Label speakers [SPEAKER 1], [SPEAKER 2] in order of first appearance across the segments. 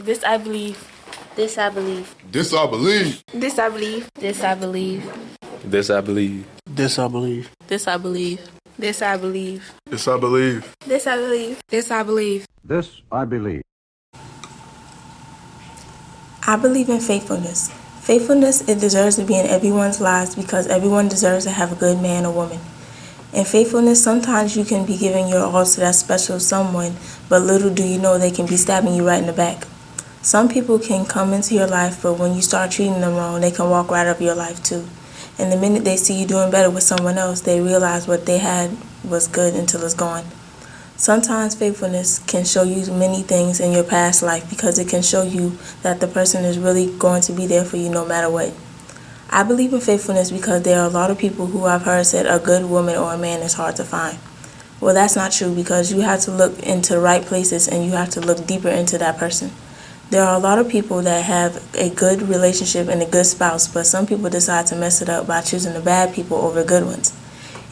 [SPEAKER 1] This I believe.
[SPEAKER 2] This I believe.
[SPEAKER 3] This I believe.
[SPEAKER 1] This I believe.
[SPEAKER 2] This I believe.
[SPEAKER 4] This I believe.
[SPEAKER 5] This I believe.
[SPEAKER 1] This I believe. This I believe.
[SPEAKER 3] This I believe.
[SPEAKER 1] This I believe. This I believe.
[SPEAKER 6] This I believe.
[SPEAKER 7] I believe in faithfulness. Faithfulness, it deserves to be in everyone's lives because everyone deserves to have a good man or woman. In faithfulness, sometimes you can be giving your all to that special someone, but little do you know they can be stabbing you right in the back. Some people can come into your life, but when you start treating them wrong, they can walk right up your life too. And the minute they see you doing better with someone else, they realize what they had was good until it's gone. Sometimes faithfulness can show you many things in your past life because it can show you that the person is really going to be there for you no matter what. I believe in faithfulness because there are a lot of people who I've heard said a good woman or a man is hard to find. Well, that's not true because you have to look into the right places and you have to look deeper into that person. There are a lot of people that have a good relationship and a good spouse, but some people decide to mess it up by choosing the bad people over good ones.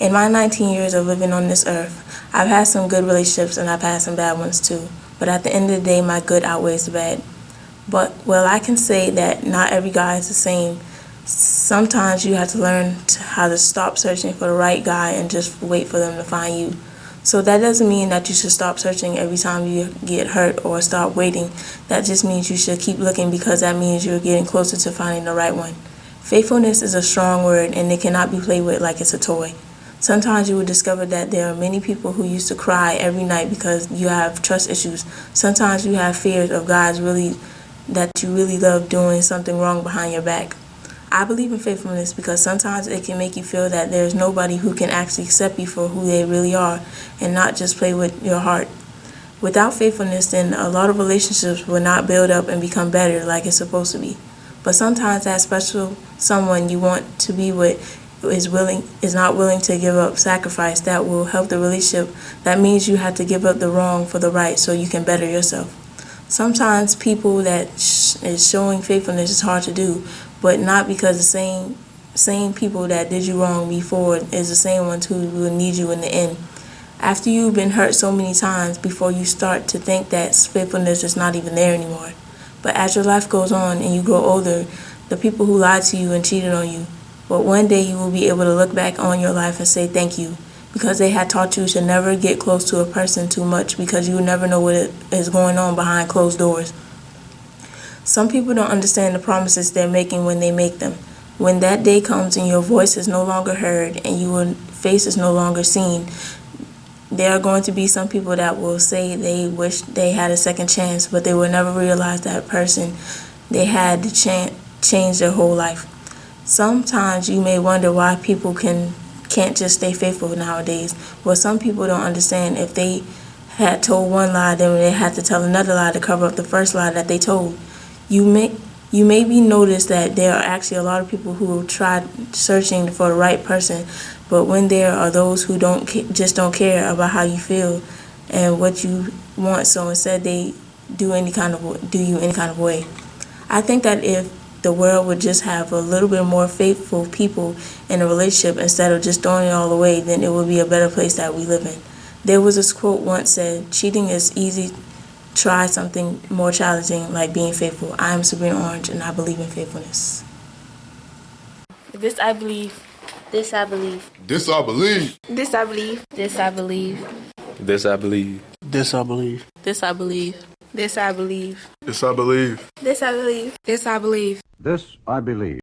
[SPEAKER 7] In my 19 years of living on this earth, I've had some good relationships and I've had some bad ones too. But at the end of the day, my good outweighs the bad. But, well, I can say that not every guy is the same. Sometimes you have to learn how to stop searching for the right guy and just wait for them to find you. So that doesn't mean that you should stop searching every time you get hurt or stop waiting. That just means you should keep looking because that means you're getting closer to finding the right one. Faithfulness is a strong word and it cannot be played with like it's a toy. Sometimes you will discover that there are many people who used to cry every night because you have trust issues. Sometimes you have fears of guys that you really love doing something wrong behind your back. I believe in faithfulness because sometimes it can make you feel that there's nobody who can actually accept you for who they really are and not just play with your heart. Without faithfulness, then a lot of relationships will not build up and become better like it's supposed to be. But sometimes that special someone you want to be with is not willing to give up sacrifice that will help the relationship. That means you have to give up the wrong for the right so you can better yourself. Sometimes people that is showing faithfulness is hard to do, but not because the same people that did you wrong before is the same ones who will need you in the end. After you've been hurt so many times before you start to think that faithfulness is not even there anymore. But as your life goes on and you grow older, the people who lied to you and cheated on you, but one day you will be able to look back on your life and say thank you because they had taught you to never get close to a person too much because you never know what is going on behind closed doors. Some people don't understand the promises they're making when they make them. When that day comes and your voice is no longer heard and your face is no longer seen, there are going to be some people that will say they wish they had a second chance, but they will never realize that person they had to change their whole life. Sometimes you may wonder why people can't just stay faithful nowadays. Well, some people don't understand if they had told one lie, then they had to tell another lie to cover up the first lie that they told. You may be noticed that there are actually a lot of people who tried searching for the right person, but when there are those who just don't care about how you feel and what you want, so instead they do you any kind of way. I think that if the world would just have a little bit more faithful people in a relationship instead of just throwing it all away, then it would be a better place that we live in. There was this quote once said, cheating is easy, try something more challenging like being faithful. I am Sabrina Orange and I believe in faithfulness.
[SPEAKER 1] This I believe.
[SPEAKER 2] This I believe.
[SPEAKER 3] This I believe.
[SPEAKER 1] This I believe.
[SPEAKER 2] This I believe.
[SPEAKER 4] This I believe.
[SPEAKER 5] This I believe.
[SPEAKER 1] This I believe. This I believe.
[SPEAKER 3] This I believe.
[SPEAKER 1] This I believe. This I believe.
[SPEAKER 6] This I believe.